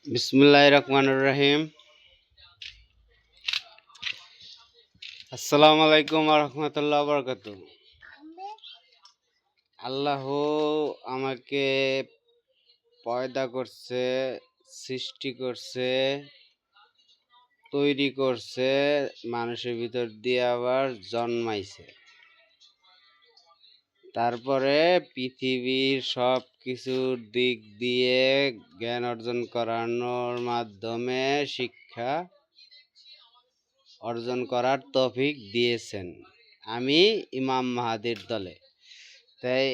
বিসমিল্লাহির রহমানির রহিম। আসসালামু আলাইকুম ওয়া রাহমাতুল্লাহি ওয়া বারাকাতুহু। আল্লাহ আমাকে পয়দা করছে, সৃষ্টি করছে, তৈরি করছে, মানুষের ভিতর দিয়ে আবার জন্মাইছে। তারপরে পৃথিবীর সব কিছুর দিক দিয়ে জ্ঞান অর্জন করানোর মাধ্যমে শিক্ষা অর্জন করার তৌফিক দিয়েছেন। আমি ইমাম মাহাদির দলে। তাই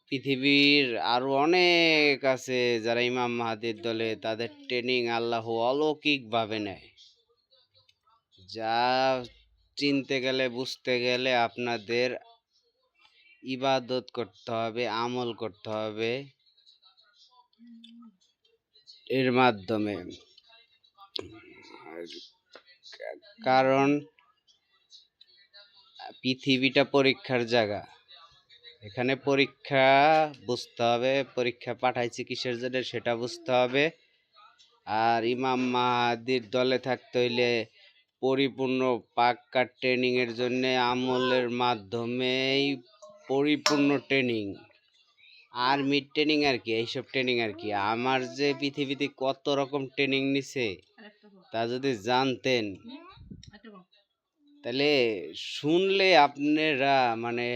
পৃথিবীর আরো অনেক আছে যারা ইমাম মাহাদির দলে, তাদের ট্রেনিং আল্লাহ অলৌকিকভাবে নেয়, যা চিনতে গেলে বুঝতে গেলে আপনাদের ইবাদত করতে হবে, আমল করতে হবে এর মাধ্যমে। কারণ পৃথিবীটা পরীক্ষার জায়গা, এখানে পরীক্ষা বুঝতে হবে, পরীক্ষা পাঠাইছি কিসের জন্য সেটা বুঝতে হবে। আর ইমাম মাহাদির দলে থাকতে হইলে পরিপূর্ণ পাক্কা ট্রেনিং এর জন্য আমলের মাধ্যমেই পরিপূর্ণ ট্রেনিং, আর্মি ট্রেনিং আর কি, এইসব ট্রেনিং আর কি। আমার যে পৃথিবীতে কত রকম ট্রেনিং নিছে তা যদি জানতেন তাহলে শুনলে আপনারা মানে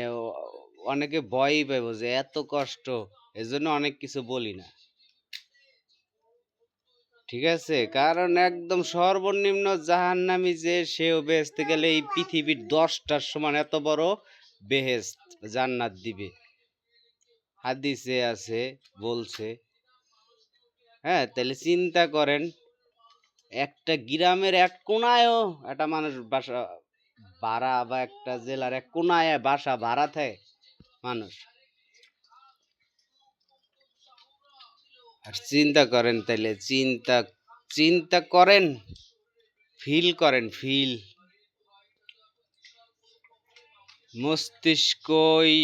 অনেকে ভয়ই পাইব যে এত কষ্ট, এজন্য অনেক কিছু বলি না, ঠিক আছে? কারণ একদম সর্বনিম্ন জাহান্নামী যে সেও বেহেস্তে গেলে এই পৃথিবীর 10টার সমান এত বড় বেহেস্ত জান্নাত দিবে, হাদিসে আছে, বলছে। হ্যাঁ, তাহলে চিন্তা করেন, একটা গ্রামের এক কোনায়ও একটা মানুষ বাসা ভাড়া, বা একটা জেলার এক কোনায় বাসা ভাড়া থাকে মানুষ। আর চিন্তা করেন, তাইলে চিন্তা চিন্তা করেন, ফিল করেন, ফিল। মস্তিষ্কই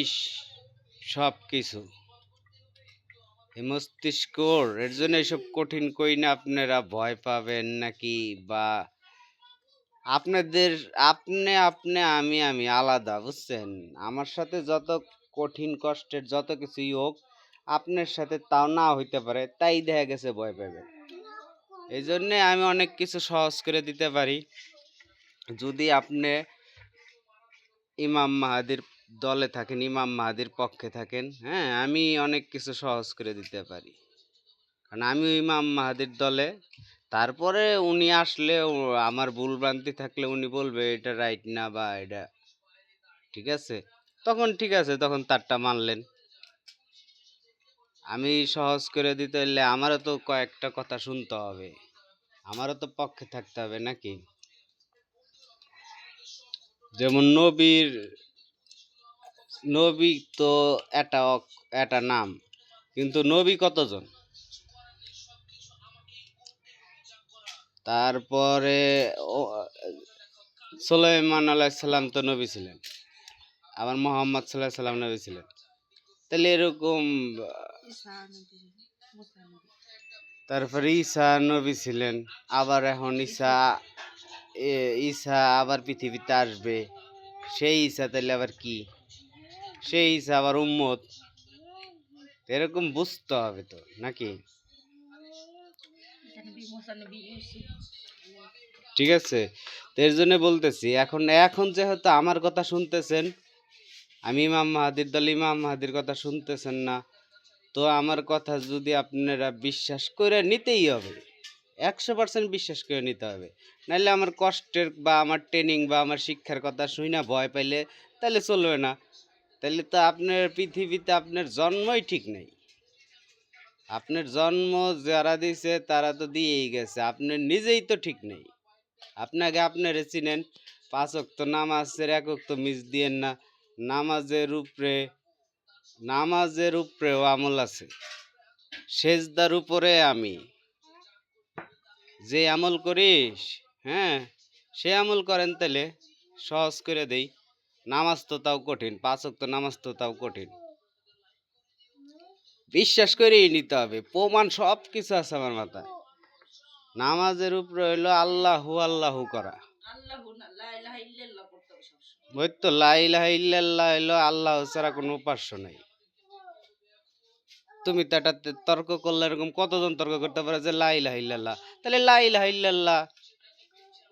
সব কিছু, এই মস্তিষ্ক, এর জন্য এইসব কঠিন কই না আপনারা ভয় পাবেন নাকি, বা আপনাদের আপনি আমি আলাদা, বুঝছেন? আমার সাথে যত কঠিন কষ্টের যত কিছুই হোক, আপনার সাথে তাও না হইতে পারে, তাই দেখা গেছে ভয় পাবেন। এই জন্যে আমি অনেক কিছু সহজ করে দিতে পারি যদি আপনি ইমাম মাহাদির দলে থাকেন, ইমাম মাহাদির পক্ষে থাকেন। হ্যাঁ, আমি অনেক কিছু সহজ করে দিতে পারি, কারণ আমি ইমাম মাহাদির দলে। তারপরে উনি আসলে আমার ভুল ভ্রান্তি থাকলে উনি বলবে এটা রাইট না বা এটা ঠিক আছে, তখন ঠিক আছে, তখন তারটা মানলেন। আমি সহজ করে দিতে হলে আমারও তো কয়েকটা কথা শুনতে হবে, আমারও তো পক্ষে থাকতে হবে নাকি? যেমন নবী তো এটা নাম, কিন্তু নবী কতজন? তারপরে সুলাইমান আলাইহিস সালাম তো নবী ছিলেন, আবার মোহাম্মদ সাল্লাল্লাহু আলাইহি সাল্লাম নবী ছিলেন। তাহলে এরকম তারপরে ঈসা নবী ছিলেন, আবার এখন ঈসা আবার পৃথিবীতে আসবে, সেই ঈসা তাহলে আবার কি, সেই ঈসা আবার উম্মত, এরকম বুঝতে হবে তো নাকি? ঠিক আছে, তো এর জন্য বলতেছি, এখন যেহেতু আমার কথা শুনতেছেন, আমি ইমাম মাহাদির দল, ইমাম মাহাদির কথা শুনতেছেন না, তো আমার কথা যদি আপনারা বিশ্বাস করে নিতেই হবে, 100% বিশ্বাস করে নিতে হবে। নাহলে আমার কষ্টের বা আমার ট্রেনিং বা আমার শিক্ষার কথা শুই না ভয় পাইলে তাহলে চলবে না। তাহলে তো আপনার পৃথিবীতে আপনার জন্মই ঠিক নেই। আপনার জন্ম যারা দিয়েছে তারা তো দিয়েই গেছে, আপনার নিজেই তো ঠিক নেই। আপনাকে আপনারে চিনেন, 5 ওয়াক্ত নামাজের 1 ওয়াক্ত মিস দিয়েন না। নামাজের উপরেও আমল আছে, সেজদার উপরে আমি যে আমল করিস, হ্যাঁ, সে আমল করেন, তাহলে সহজ করে দেই। নামাজ তো তাও কঠিন, 5 ওয়াক্ত নামাজ তো তাও কঠিন, বিশ্বাস করেই নিতে হবে, প্রমাণ সব কিছু আছে আমার মাথায়। নামাজের উপরে হইলো আল্লাহু আল্লাহু করা। ওই তো লা ইলাহা ইল্লাল্লাহ হইলো আল্লাহ ছাড়া কোনো উপাস্য নাই। তুমি তো এটা তর্ক করলে এরকম কতজন তর্ক করতে পারে যে লা ইলাহা ইল্লাল্লাহ, তাহলে লা ইলাহা ইল্লাল্লাহ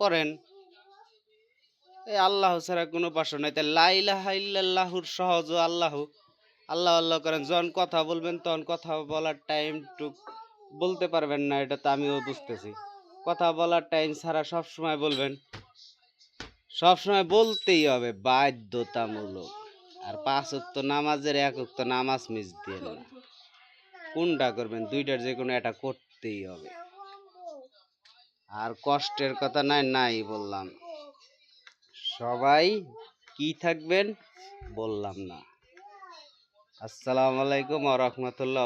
করেন। এই আল্লাহ ছাড়া কোনো উপাস্য নাই, তাই লা ইলাহা ইল্লাল্লাহুর সহজ আল্লাহ। আল্লাহ আল্লাহ করেন, যখন কথা বলবেন তখন কথা বলার টাইম টুক বলতে পারবেন না, এটা তো আমিও বুঝতেছি। কথা বলার টাইম ছাড়া সব সময় বলবেন, সব সময় বলতেই হবে বাধ্যতামূলক। আর 5 ওয়াক্ত নামাজের 1 ওয়াক্ত নামাজ মিস দিয়েন না। কোনটা করবেন, দুইটার যে কোনো একটা করতেই হবে। আর কষ্টের কথা নাই বললাম। সবাই কি থাকবেন বললাম না। আসসালামু আলাইকুম ওয়া রাহমাতুল্লাহ।